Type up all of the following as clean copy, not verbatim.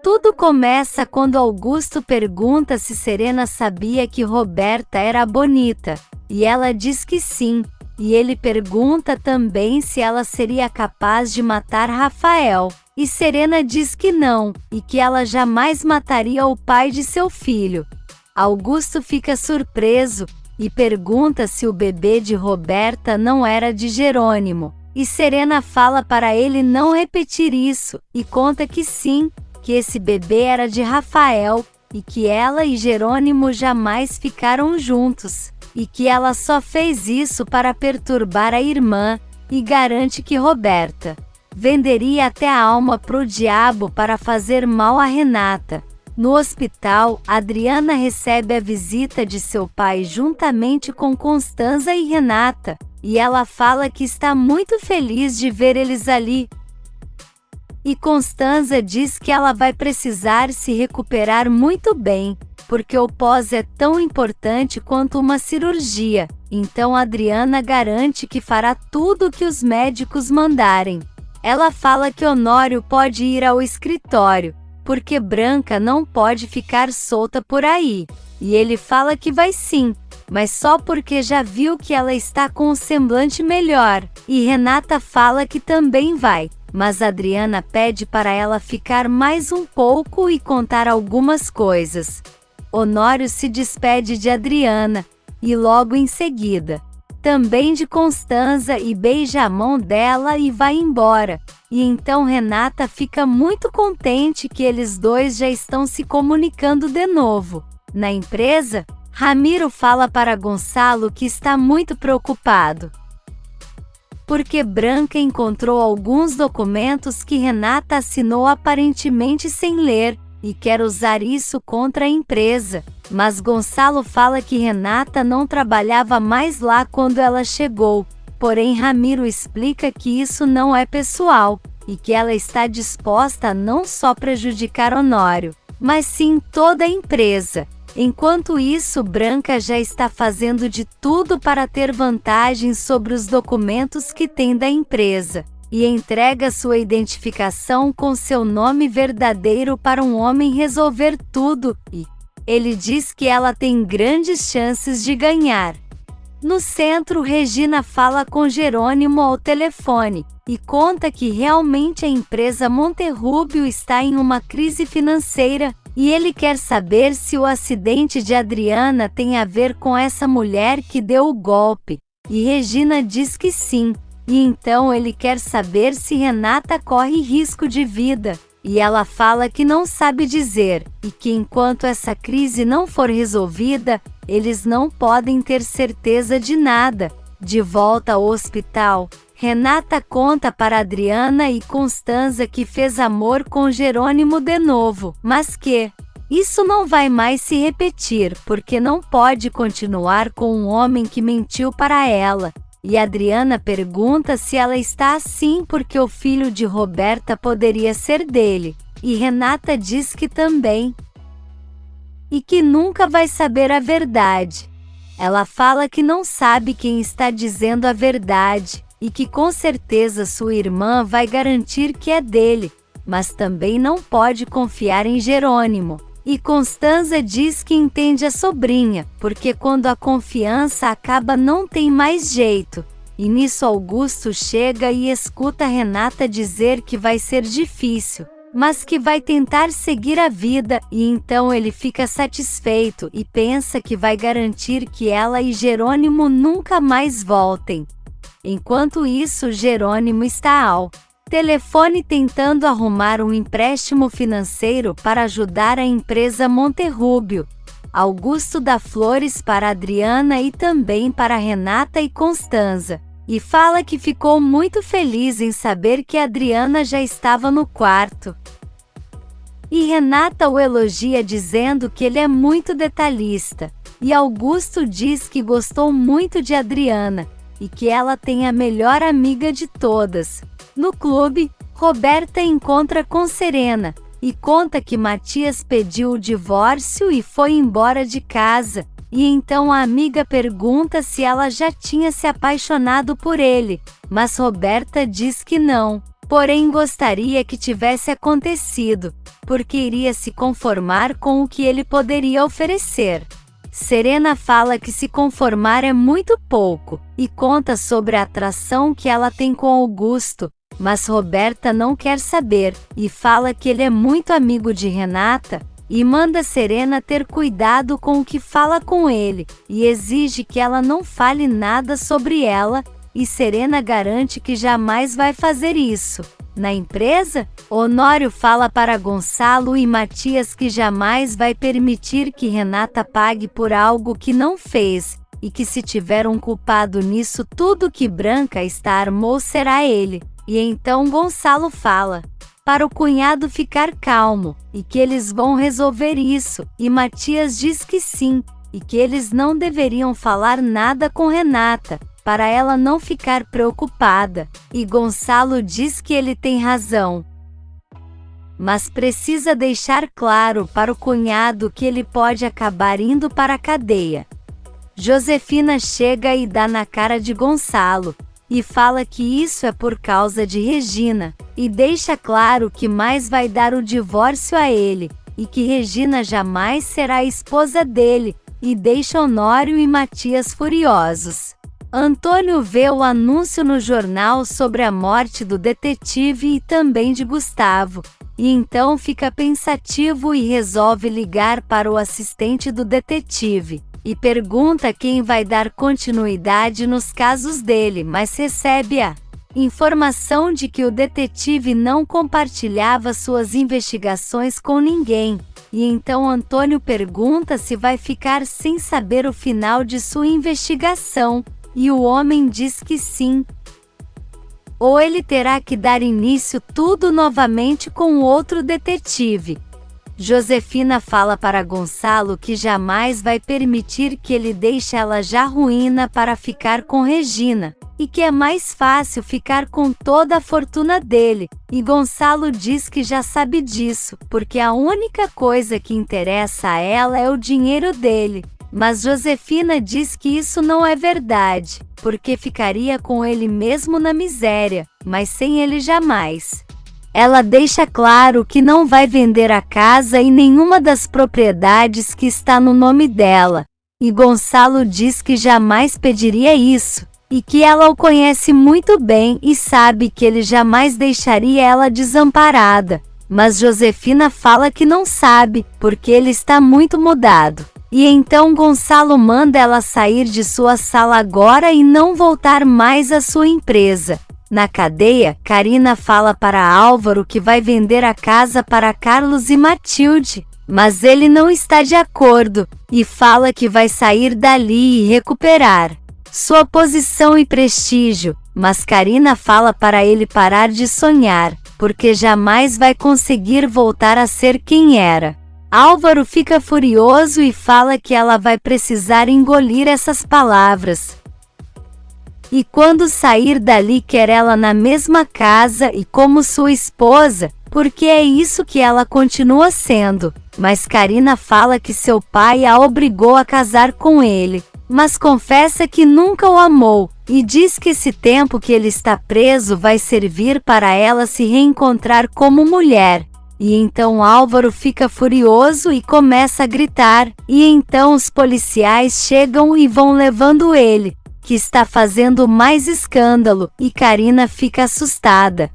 Tudo começa quando Augusto pergunta se Serena sabia que Roberta era bonita, e ela diz que sim, e ele pergunta também se ela seria capaz de matar Rafael, e Serena diz que não, e que ela jamais mataria o pai de seu filho. Augusto fica surpreso, e pergunta se o bebê de Roberta não era de Jerônimo, e Serena fala para ele não repetir isso, e conta que sim, que esse bebê era de Rafael, e que ela e Jerônimo jamais ficaram juntos, e que ela só fez isso para perturbar a irmã, e garante que Roberta venderia até a alma pro diabo para fazer mal a Renata. No hospital, Adriana recebe a visita de seu pai juntamente com Constanza e Renata, e ela fala que está muito feliz de ver eles ali. E Constanza diz que ela vai precisar se recuperar muito bem, porque o pós é tão importante quanto uma cirurgia. Então Adriana garante que fará tudo o que os médicos mandarem. Ela fala que Honório pode ir ao escritório, porque Branca não pode ficar solta por aí. E ele fala que vai sim, mas só porque já viu que ela está com um semblante melhor. E Renata fala que também vai. Mas Adriana pede para ela ficar mais um pouco e contar algumas coisas. Honório se despede de Adriana, e logo em seguida, também de Constanza, e beija a mão dela e vai embora. E então Renata fica muito contente que eles dois já estão se comunicando de novo. Na empresa, Ramiro fala para Gonçalo que está muito preocupado, porque Branca encontrou alguns documentos que Renata assinou aparentemente sem ler, e quer usar isso contra a empresa. Mas Gonçalo fala que Renata não trabalhava mais lá quando ela chegou, porém Ramiro explica que isso não é pessoal, e que ela está disposta a não só prejudicar Honório, mas sim toda a empresa. Enquanto isso, Branca já está fazendo de tudo para ter vantagens sobre os documentos que tem da empresa, e entrega sua identificação com seu nome verdadeiro para um homem resolver tudo, e ele diz que ela tem grandes chances de ganhar. No centro, Regina fala com Jerônimo ao telefone, e conta que realmente a empresa Monterrubio está em uma crise financeira, e ele quer saber se o acidente de Adriana tem a ver com essa mulher que deu o golpe. E Regina diz que sim, e então ele quer saber se Renata corre risco de vida. E ela fala que não sabe dizer, e que enquanto essa crise não for resolvida, eles não podem ter certeza de nada. De volta ao hospital, Renata conta para Adriana e Constanza que fez amor com Jerônimo de novo, mas que isso não vai mais se repetir, porque não pode continuar com um homem que mentiu para ela. E Adriana pergunta se ela está assim porque o filho de Roberta poderia ser dele, e Renata diz que também, e que nunca vai saber a verdade. Ela fala que não sabe quem está dizendo a verdade, e que com certeza sua irmã vai garantir que é dele, mas também não pode confiar em Jerônimo. E Constanza diz que entende a sobrinha, porque quando a confiança acaba não tem mais jeito. E nisso Augusto chega e escuta Renata dizer que vai ser difícil, mas que vai tentar seguir a vida, e então ele fica satisfeito e pensa que vai garantir que ela e Jerônimo nunca mais voltem. Enquanto isso, Jerônimo está ao telefone tentando arrumar um empréstimo financeiro para ajudar a empresa Monterrubio. Augusto dá flores para Adriana e também para Renata e Constanza, e fala que ficou muito feliz em saber que Adriana já estava no quarto. E Renata o elogia dizendo que ele é muito detalhista, e Augusto diz que gostou muito de Adriana, e que ela tem a melhor amiga de todas. No clube, Roberta encontra com Serena, e conta que Matias pediu o divórcio e foi embora de casa, e então a amiga pergunta se ela já tinha se apaixonado por ele, mas Roberta diz que não, Porém gostaria que tivesse acontecido, porque iria se conformar com o que ele poderia oferecer. Serena fala que se conformar é muito pouco, e conta sobre a atração que ela tem com Augusto, mas Roberta não quer saber, e fala que ele é muito amigo de Renata, e manda Serena ter cuidado com o que fala com ele, e exige que ela não fale nada sobre ela, e Serena garante que jamais vai fazer isso. Na empresa, Honório fala para Gonçalo e Matias que jamais vai permitir que Renata pague por algo que não fez, e que se tiver um culpado nisso tudo que Branca está armou será ele. E então Gonçalo fala para o cunhado ficar calmo, e que eles vão resolver isso, e Matias diz que sim, e que eles não deveriam falar nada com Renata, para ela não ficar preocupada, e Gonçalo diz que ele tem razão. Mas precisa deixar claro para o cunhado que ele pode acabar indo para a cadeia. Josefina chega e dá na cara de Gonçalo, e fala que isso é por causa de Regina, e deixa claro que mais vai dar o divórcio a ele, e que Regina jamais será a esposa dele, e deixa Honório e Matias furiosos. Antônio vê o anúncio no jornal sobre a morte do detetive e também de Gustavo, e então fica pensativo e resolve ligar para o assistente do detetive, e pergunta quem vai dar continuidade nos casos dele, mas recebe a informação de que o detetive não compartilhava suas investigações com ninguém, e então Antônio pergunta se vai ficar sem saber o final de sua investigação. E o homem diz que sim. Ou ele terá que dar início tudo novamente com outro detetive. Josefina fala para Gonçalo que jamais vai permitir que ele deixe ela já ruína para ficar com Regina, e que é mais fácil ficar com toda a fortuna dele, e Gonçalo diz que já sabe disso, porque a única coisa que interessa a ela é o dinheiro dele. Mas Josefina diz que isso não é verdade, porque ficaria com ele mesmo na miséria, mas sem ele jamais. Ela deixa claro que não vai vender a casa e nenhuma das propriedades que está no nome dela, e Gonçalo diz que jamais pediria isso, e que ela o conhece muito bem e sabe que ele jamais deixaria ela desamparada, mas Josefina fala que não sabe, porque ele está muito mudado. E então Gonçalo manda ela sair de sua sala agora e não voltar mais à sua empresa. Na cadeia, Karina fala para Álvaro que vai vender a casa para Carlos e Matilde, mas ele não está de acordo, e fala que vai sair dali e recuperar sua posição e prestígio, mas Karina fala para ele parar de sonhar, porque jamais vai conseguir voltar a ser quem era. Álvaro fica furioso e fala que ela vai precisar engolir essas palavras. E quando sair dali quer ela na mesma casa e como sua esposa, porque é isso que ela continua sendo. Mas Karina fala que seu pai a obrigou a casar com ele, mas confessa que nunca o amou, e diz que esse tempo que ele está preso vai servir para ela se reencontrar como mulher. E então Álvaro fica furioso e começa a gritar, e então os policiais chegam e vão levando ele, que está fazendo mais escândalo, e Karina fica assustada.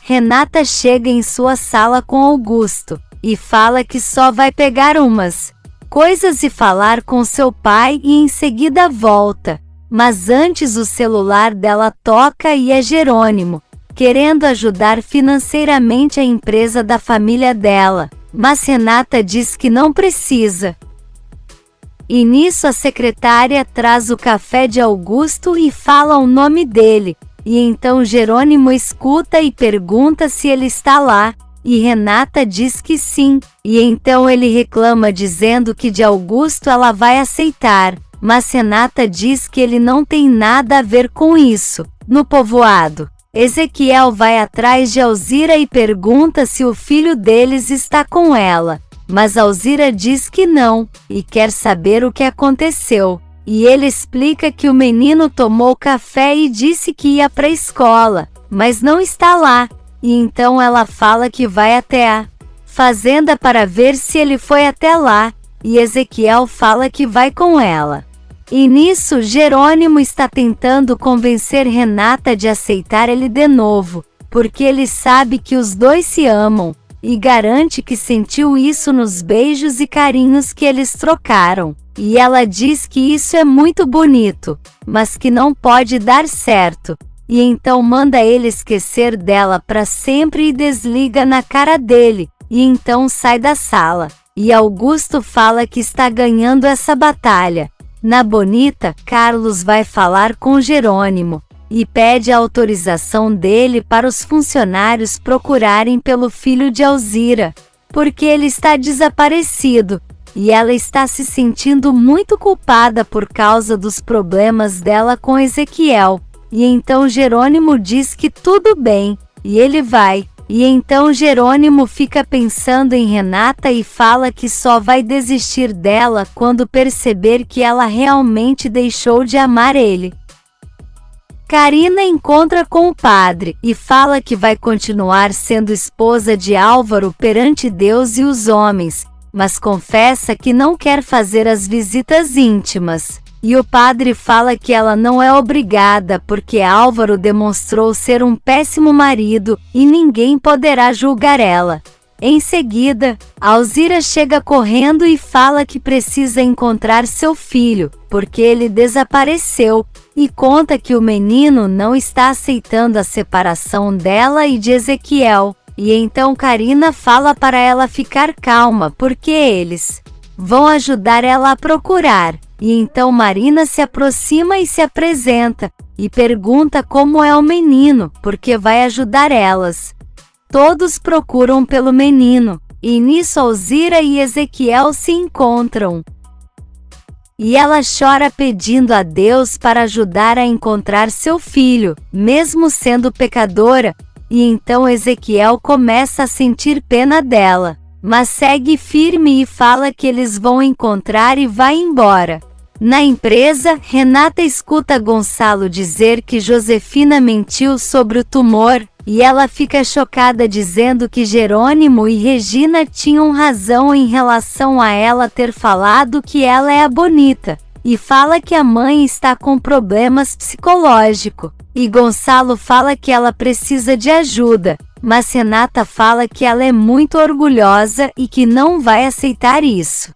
Renata chega em sua sala com Augusto, e fala que só vai pegar umas coisas e falar com seu pai e em seguida volta. Mas antes o celular dela toca e é Jerônimo, querendo ajudar financeiramente a empresa da família dela, mas Renata diz que não precisa. E nisso a secretária traz o café de Augusto e fala o nome dele, e então Jerônimo escuta e pergunta se ele está lá, e Renata diz que sim, e então ele reclama dizendo que de Augusto ela vai aceitar, mas Renata diz que ele não tem nada a ver com isso. No povoado, Ezequiel vai atrás de Alzira e pergunta se o filho deles está com ela, mas Alzira diz que não, e quer saber o que aconteceu, e ele explica que o menino tomou café e disse que ia para a escola, mas não está lá, e então ela fala que vai até a fazenda para ver se ele foi até lá, e Ezequiel fala que vai com ela. E nisso Jerônimo está tentando convencer Renata de aceitar ele de novo, porque ele sabe que os dois se amam, e garante que sentiu isso nos beijos e carinhos que eles trocaram. E ela diz que isso é muito bonito, mas que não pode dar certo. E então manda ele esquecer dela para sempre e desliga na cara dele, e então sai da sala. E Augusto fala que está ganhando essa batalha. Na Bonita, Carlos vai falar com Jerônimo e pede a autorização dele para os funcionários procurarem pelo filho de Alzira, porque ele está desaparecido, e ela está se sentindo muito culpada por causa dos problemas dela com Ezequiel. E então Jerônimo diz que tudo bem, e ele vai. E então Jerônimo fica pensando em Renata e fala que só vai desistir dela quando perceber que ela realmente deixou de amar ele. Carina encontra com o padre e fala que vai continuar sendo esposa de Álvaro perante Deus e os homens, mas confessa que não quer fazer as visitas íntimas. E o padre fala que ela não é obrigada porque Álvaro demonstrou ser um péssimo marido e ninguém poderá julgar ela. Em seguida, Alzira chega correndo e fala que precisa encontrar seu filho, porque ele desapareceu, e conta que o menino não está aceitando a separação dela e de Ezequiel. E então Carina fala para ela ficar calma porque eles vão ajudar ela a procurar. E então Marina se aproxima e se apresenta, e pergunta como é o menino, porque vai ajudar elas. Todos procuram pelo menino, e nisso Alzira e Ezequiel se encontram. E ela chora pedindo a Deus para ajudar a encontrar seu filho, mesmo sendo pecadora, e então Ezequiel começa a sentir pena dela, mas segue firme e fala que eles vão encontrar e vai embora. Na empresa, Renata escuta Gonçalo dizer que Josefina mentiu sobre o tumor, e ela fica chocada dizendo que Jerônimo e Regina tinham razão em relação a ela ter falado que ela é a Bonita, e fala que a mãe está com problemas psicológicos, e Gonçalo fala que ela precisa de ajuda, mas Renata fala que ela é muito orgulhosa e que não vai aceitar isso.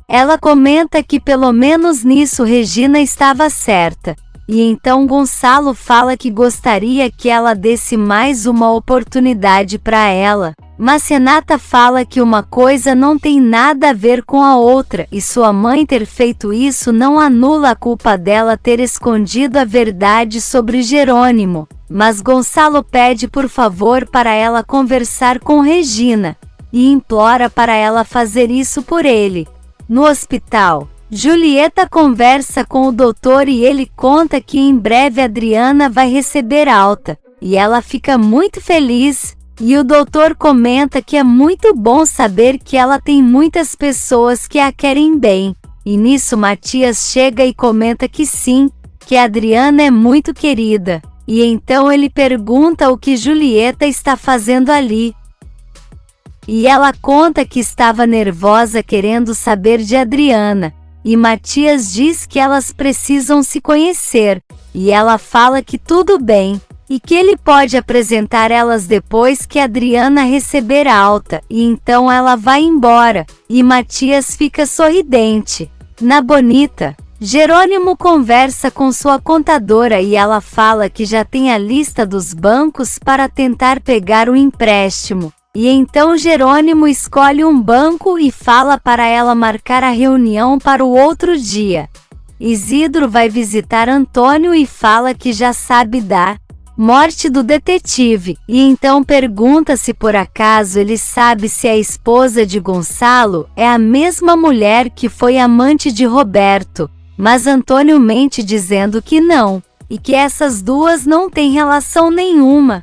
Ela comenta que pelo menos nisso Regina estava certa, e então Gonçalo fala que gostaria que ela desse mais uma oportunidade para ela, mas Renata fala que uma coisa não tem nada a ver com a outra e sua mãe ter feito isso não anula a culpa dela ter escondido a verdade sobre Jerônimo, mas Gonçalo pede por favor para ela conversar com Regina, e implora para ela fazer isso por ele. No hospital, Julieta conversa com o doutor e ele conta que em breve Adriana vai receber alta, e ela fica muito feliz, e o doutor comenta que é muito bom saber que ela tem muitas pessoas que a querem bem, e nisso Matias chega e comenta que sim, que a Adriana é muito querida, e então ele pergunta o que Julieta está fazendo ali. E ela conta que estava nervosa querendo saber de Adriana, e Matias diz que elas precisam se conhecer, e ela fala que tudo bem, e que ele pode apresentar elas depois que Adriana receber alta, e então ela vai embora, e Matias fica sorridente. Na Bonita, Jerônimo conversa com sua contadora e ela fala que já tem a lista dos bancos para tentar pegar o empréstimo. E então Jerônimo escolhe um banco e fala para ela marcar a reunião para o outro dia. Isidro vai visitar Antônio e fala que já sabe da morte do detetive, e então pergunta se por acaso ele sabe se a esposa de Gonçalo é a mesma mulher que foi amante de Roberto, mas Antônio mente dizendo que não, e que essas duas não têm relação nenhuma.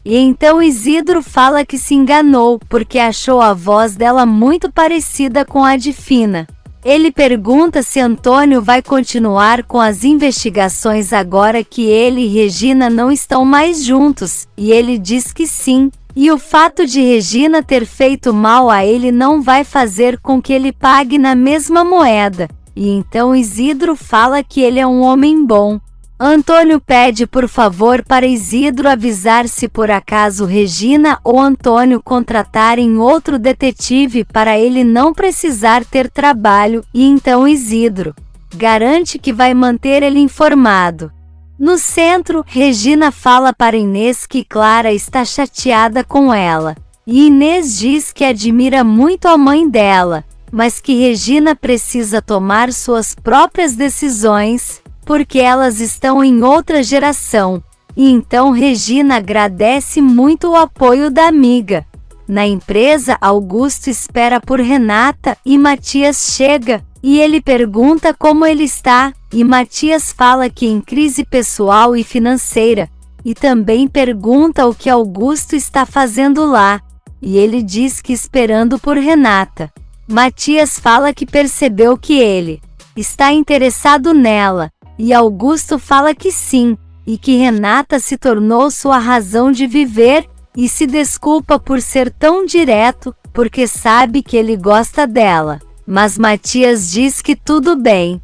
E então Isidro fala que se enganou, porque achou a voz dela muito parecida com a de Fina. Ele pergunta se Antônio vai continuar com as investigações agora que ele e Regina não estão mais juntos, e ele diz que sim. E o fato de Regina ter feito mal a ele não vai fazer com que ele pague na mesma moeda. E então Isidro fala que ele é um homem bom. Antônio pede por favor para Isidro avisar se por acaso Regina ou Antônio contratarem outro detetive para ele não precisar ter trabalho, e então Isidro garante que vai manter ele informado. No centro, Regina fala para Inês que Clara está chateada com ela, e Inês diz que admira muito a mãe dela, mas que Regina precisa tomar suas próprias decisões, porque elas estão em outra geração, e então Regina agradece muito o apoio da amiga. Na empresa, Augusto espera por Renata e Matias chega, e ele pergunta como ele está, e Matias fala que em crise pessoal e financeira, e também pergunta o que Augusto está fazendo lá, e ele diz que esperando por Renata. Matias fala que percebeu que ele está interessado nela, e Augusto fala que sim, e que Renata se tornou sua razão de viver, e se desculpa por ser tão direto, porque sabe que ele gosta dela. Mas Matias diz que tudo bem,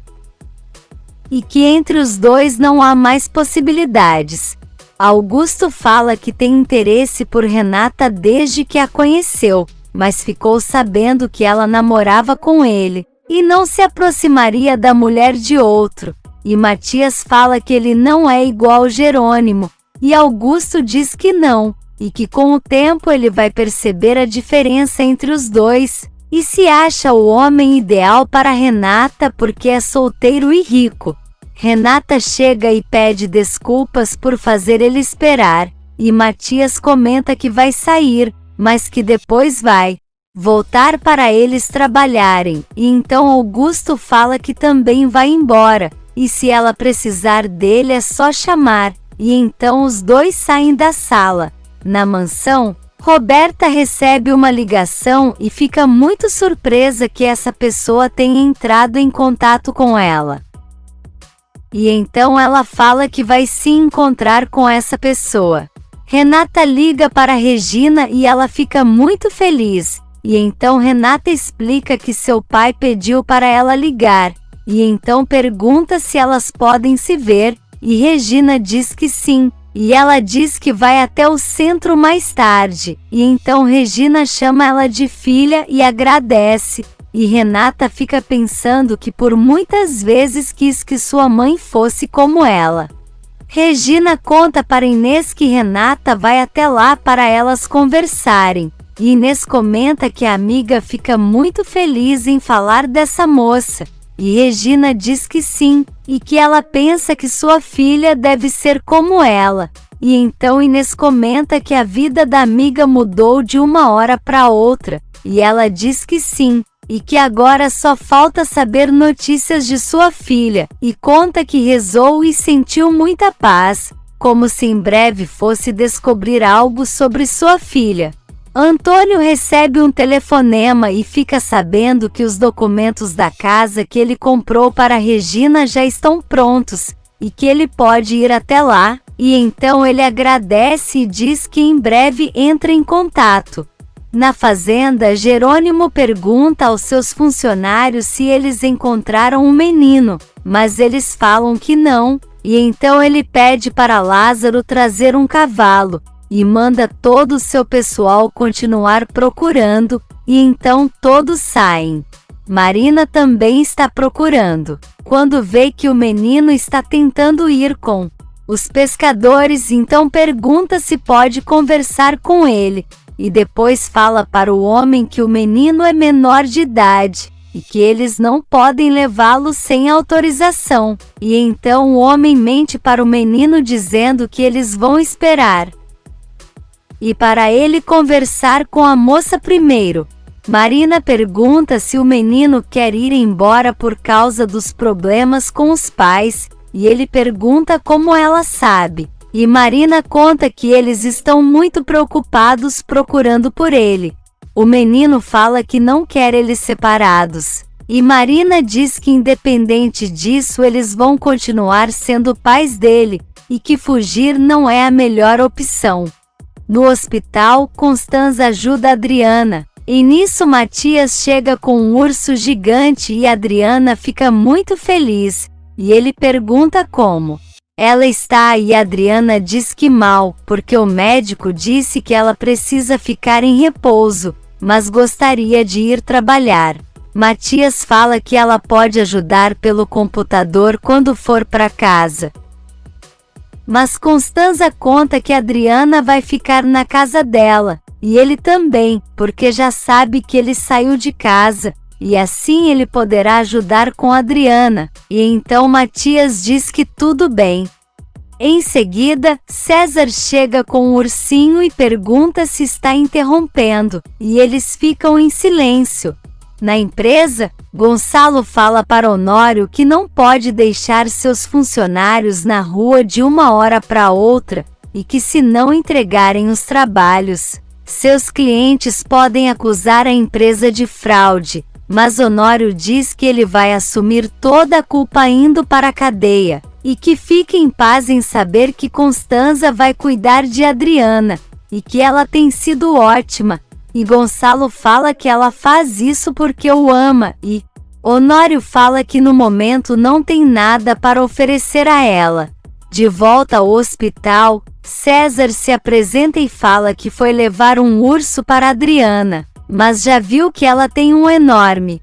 e que entre os dois não há mais possibilidades. Augusto fala que tem interesse por Renata desde que a conheceu, mas ficou sabendo que ela namorava com ele, e não se aproximaria da mulher de outro. E Matias fala que ele não é igual Jerônimo, e Augusto diz que não, e que com o tempo ele vai perceber a diferença entre os dois, e se acha o homem ideal para Renata porque é solteiro e rico. Renata chega e pede desculpas por fazer ele esperar, e Matias comenta que vai sair, mas que depois vai voltar para eles trabalharem, e então Augusto fala que também vai embora, e se ela precisar dele é só chamar, e então os dois saem da sala. Na mansão, Roberta recebe uma ligação e fica muito surpresa que essa pessoa tenha entrado em contato com ela. E então ela fala que vai se encontrar com essa pessoa. Renata liga para Regina e ela fica muito feliz, e então Renata explica que seu pai pediu para ela ligar, e então pergunta se elas podem se ver, e Regina diz que sim, e ela diz que vai até o centro mais tarde, e então Regina chama ela de filha e agradece, e Renata fica pensando que por muitas vezes quis que sua mãe fosse como ela. Regina conta para Inês que Renata vai até lá para elas conversarem, e Inês comenta que a amiga fica muito feliz em falar dessa moça. E Regina diz que sim, e que ela pensa que sua filha deve ser como ela. E então Inês comenta que a vida da amiga mudou de uma hora para outra, e ela diz que sim, e que agora só falta saber notícias de sua filha, e conta que rezou e sentiu muita paz, como se em breve fosse descobrir algo sobre sua filha. Antônio recebe um telefonema e fica sabendo que os documentos da casa que ele comprou para Regina já estão prontos, e que ele pode ir até lá, e então ele agradece e diz que em breve entra em contato. Na fazenda, Jerônimo pergunta aos seus funcionários se eles encontraram um menino, mas eles falam que não, e então ele pede para Lázaro trazer um cavalo, e manda todo o seu pessoal continuar procurando, e então todos saem. Marina também está procurando, quando vê que o menino está tentando ir com os pescadores, então pergunta se pode conversar com ele, e depois fala para o homem que o menino é menor de idade, e que eles não podem levá-lo sem autorização, e então o homem mente para o menino dizendo que eles vão esperar, e para ele conversar com a moça primeiro. Marina pergunta se o menino quer ir embora por causa dos problemas com os pais, e ele pergunta como ela sabe. E Marina conta que eles estão muito preocupados procurando por ele. O menino fala que não quer eles separados, E Marina diz que independente disso eles vão continuar sendo pais dele, e que fugir não é a melhor opção. No hospital, Constanza ajuda Adriana, e nisso Matias chega com um urso gigante e Adriana fica muito feliz, e ele pergunta como ela está e Adriana diz que mal, porque o médico disse que ela precisa ficar em repouso, mas gostaria de ir trabalhar. Matias fala que ela pode ajudar pelo computador quando for para casa. Mas Constanza conta que Adriana vai ficar na casa dela, e ele também, porque já sabe que ele saiu de casa, e assim ele poderá ajudar com Adriana, e então Matias diz que tudo bem. Em seguida, César chega com o ursinho e pergunta se está interrompendo, e eles ficam em silêncio. Na empresa, Gonçalo fala para Honório que não pode deixar seus funcionários na rua de uma hora para outra, e que se não entregarem os trabalhos, seus clientes podem acusar a empresa de fraude, mas Honório diz que ele vai assumir toda a culpa indo para a cadeia, e que fique em paz em saber que Constanza vai cuidar de Adriana, e que ela tem sido ótima. E Gonçalo fala que ela faz isso porque o ama, e Honório fala que no momento não tem nada para oferecer a ela. De volta ao hospital, César se apresenta e fala que foi levar um urso para Adriana, mas já viu que ela tem um enorme.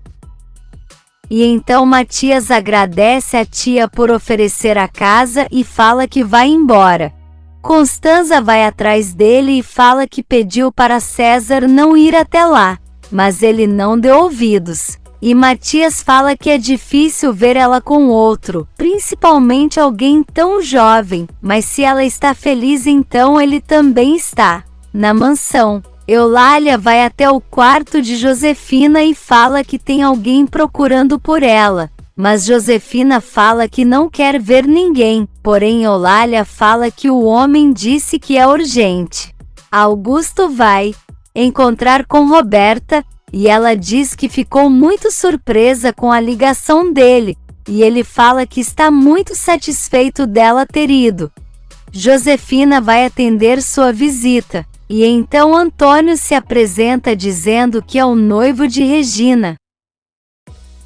E então Matias agradece a tia por oferecer a casa e fala que vai embora. Constanza vai atrás dele e fala que pediu para César não ir até lá, mas ele não deu ouvidos. E Matias fala que é difícil ver ela com outro, principalmente alguém tão jovem, mas se ela está feliz então ele também está. Na mansão, Eulália vai até o quarto de Josefina e fala que tem alguém procurando por ela. Mas Josefina fala que não quer ver ninguém, porém Eulália fala que o homem disse que é urgente. Augusto vai encontrar com Roberta, e ela diz que ficou muito surpresa com a ligação dele, e ele fala que está muito satisfeito dela ter ido. Josefina vai atender sua visita, e então Antônio se apresenta dizendo que é o noivo de Regina.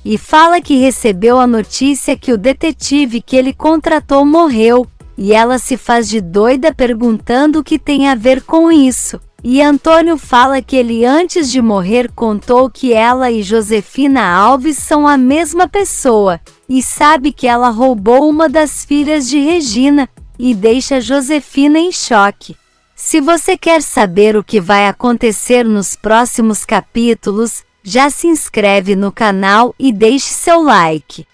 E fala que recebeu a notícia que o detetive que ele contratou morreu, e ela se faz de doida perguntando o que tem a ver com isso. E Antônio fala que ele antes de morrer contou que ela e Josefina Alves são a mesma pessoa, e sabe que ela roubou uma das filhas de Regina, e deixa Josefina em choque. Se você quer saber o que vai acontecer nos próximos capítulos, já se inscreve no canal e deixe seu like.